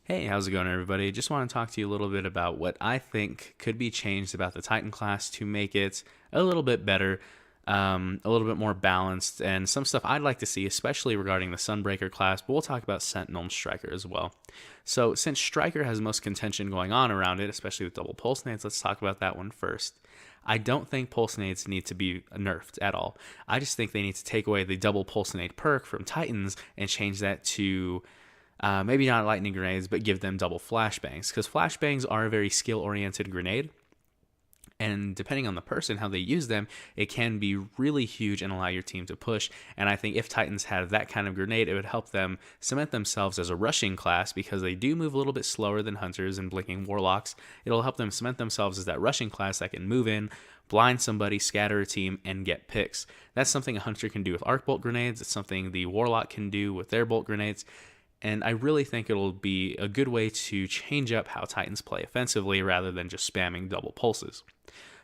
Hey, how's it going, everybody? Just want to talk to you a little bit about what I think could be changed about the Titan class to make it a little bit better, a little bit more balanced, and some stuff I'd like to see, especially regarding the Sunbreaker class, but we'll talk about Sentinel and Striker as well. So, since Striker has most contention going on around it, especially with double pulse nades, let's talk about that one first. I don't think pulse nades need to be nerfed at all. I just think they need to take away the double pulse nade perk from Titans and change that to maybe not lightning grenades, but give them double flashbangs, because flashbangs are a very skill-oriented grenade, and depending on the person, how they use them, it can be really huge and allow your team to push. And I think if Titans had that kind of grenade, it would help them cement themselves as a rushing class, because they do move a little bit slower than Hunters and Blinking Warlocks. It'll help them cement themselves as that rushing class that can move in, blind somebody, scatter a team, and get picks. That's something a Hunter can do with Arc Bolt grenades. It's something the Warlock can do with their Bolt grenades. And I really think it'll be a good way to change up how Titans play offensively rather than just spamming double pulses.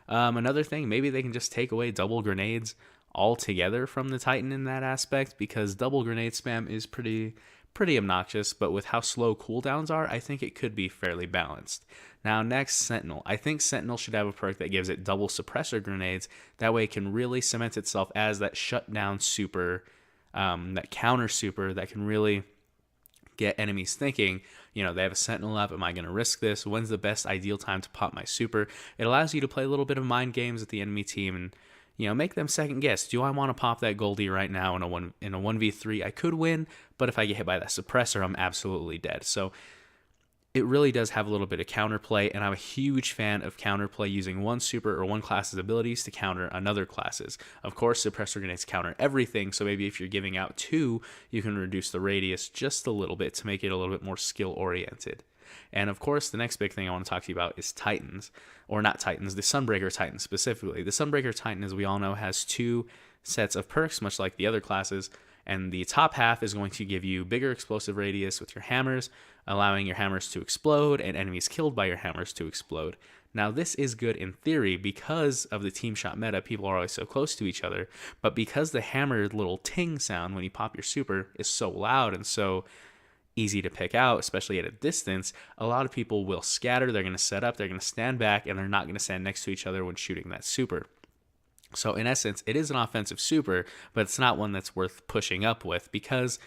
Another thing, maybe they can just take away double grenades altogether from the Titan in that aspect, because double grenade spam is pretty obnoxious, but with how slow cooldowns are, I think it could be fairly balanced. Now, next, Sentinel. I think Sentinel should have a perk that gives it double suppressor grenades. That way it can really cement itself as that shutdown super, that counter super that can really get enemies thinking, they have a Sentinel up, am I going to risk this? When's the best ideal time to pop my super? It allows you to play a little bit of mind games with the enemy team and, make them second guess. Do I want to pop that Goldie right now in a 1v3? I could win, but if I get hit by that suppressor, I'm absolutely dead. So it really does have a little bit of counterplay, and I'm a huge fan of counterplay using one super or one class's abilities to counter another class's. Of course, suppressor grenades counter everything, so maybe if you're giving out two, you can reduce the radius just a little bit to make it a little bit more skill-oriented. And of course, the next big thing I want to talk to you about is Titans, or not Titans, the Sunbreaker Titan specifically. The Sunbreaker Titan, as we all know, has two sets of perks, much like the other classes, and the top half is going to give you bigger explosive radius with your hammers, allowing your hammers to explode and enemies killed by your hammers to explode. Now, this is good in theory because of the team shot meta. People are always so close to each other, but because the hammered little ting sound when you pop your super is so loud and so easy to pick out, especially at a distance, a lot of people will scatter. They're going to set up, they're going to stand back, and they're not going to stand next to each other when shooting that super. So in essence, it is an offensive super, but it's not one that's worth pushing up with, because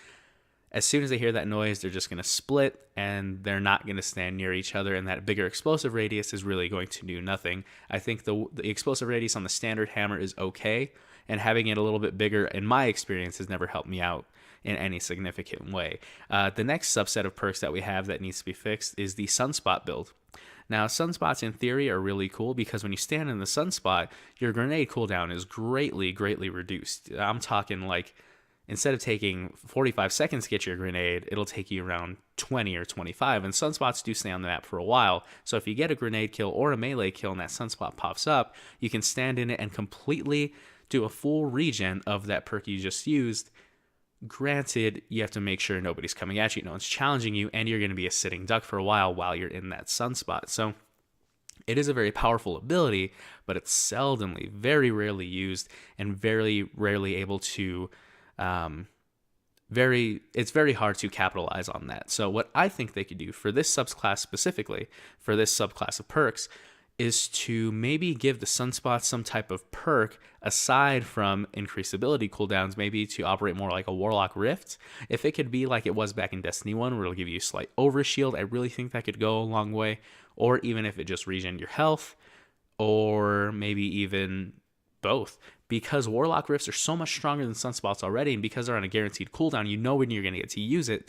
as soon as they hear that noise, they're just going to split and they're not going to stand near each other, and that bigger explosive radius is really going to do nothing. I think the explosive radius on the standard hammer is okay, and having it a little bit bigger, in my experience, has never helped me out in any significant way. The next subset of perks that we have that needs to be fixed is the Sunspot build. Now, sunspots in theory are really cool because when you stand in the sunspot, your grenade cooldown is greatly reduced. I'm talking like, instead of taking 45 seconds to get your grenade, it'll take you around 20 or 25, and sunspots do stay on the map for a while. So if you get a grenade kill or a melee kill and that sunspot pops up, you can stand in it and completely do a full regen of that perk you just used. Granted, you have to make sure nobody's coming at you, no one's challenging you, and you're going to be a sitting duck for a while you're in that sunspot. So it is a very powerful ability, but it's seldomly, very rarely used, and very rarely able to, it's very hard to capitalize on that. So what I think they could do for this subclass specifically, for this subclass of perks, is to maybe give the sunspots some type of perk aside from increased ability cooldowns, maybe to operate more like a Warlock Rift. If it could be like it was back in Destiny 1, where it'll give you a slight overshield, I really think that could go a long way. Or even if it just regen your health, or maybe even both. Because Warlock Rifts are so much stronger than sunspots already, and because they're on a guaranteed cooldown, you know when you're going to get to use it.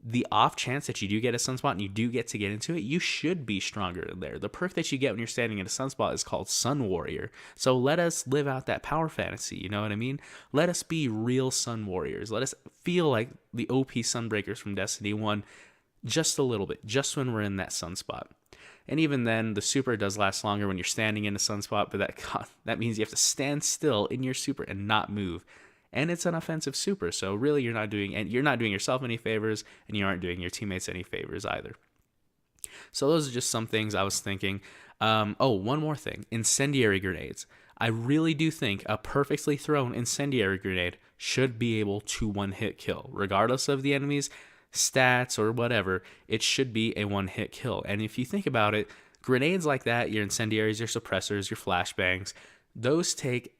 The off chance that you do get a sunspot and you do get to get into it, you should be stronger there. The perk that you get when you're standing in a sunspot is called Sun Warrior. So let us live out that power fantasy, you know what I mean? Let us be real Sun Warriors. Let us feel like the OP Sunbreakers from Destiny 1 just a little bit, just when we're in that sunspot. And even then, the super does last longer when you're standing in a sunspot, but that means you have to stand still in your super and not move. And it's an offensive super, so really you're not doing yourself any favors, and you aren't doing your teammates any favors either. So those are just some things I was thinking. One more thing. Incendiary grenades. I really do think a perfectly thrown incendiary grenade should be able to one-hit kill, regardless of the enemy's stats or whatever, it should be a one-hit kill. And if you think about it, grenades like that, your incendiaries, your suppressors, your flashbangs, those take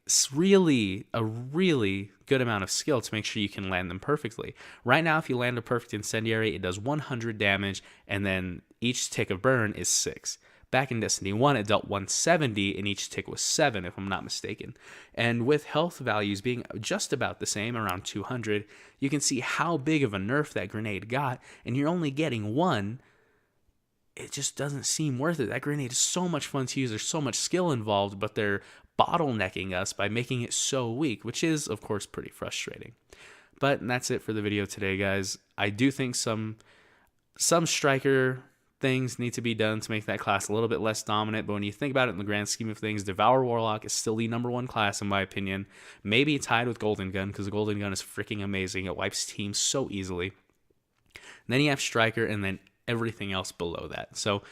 a really good amount of skill to make sure you can land them perfectly. Right now, if you land a perfect incendiary, it does 100 damage, and then each tick of burn is 6. Back in Destiny 1, it dealt 170, and each tick was 7, if I'm not mistaken. And with health values being just about the same, around 200, you can see how big of a nerf that grenade got, and you're only getting 1. It just doesn't seem worth it. That grenade is so much fun to use. There's so much skill involved, but they're bottlenecking us by making it so weak, which is, of course, pretty frustrating. But that's it for the video today, guys. I do think some striker things need to be done to make that class a little bit less dominant, but when you think about it in the grand scheme of things, Devour Warlock is still the #1 class in my opinion. Maybe tied with Golden Gun, because the Golden Gun is freaking amazing. It wipes teams so easily. And then you have Striker, and then everything else below that. So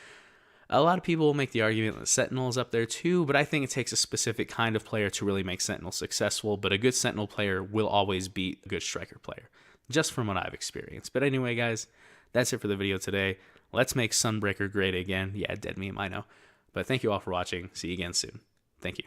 a lot of people will make the argument that Sentinel is up there too, but I think it takes a specific kind of player to really make Sentinel successful, but a good Sentinel player will always beat a good Striker player, just from what I've experienced. But anyway, guys, that's it for the video today. Let's make Sunbreaker great again. Yeah, dead meme, I know. But thank you all for watching. See you again soon. Thank you.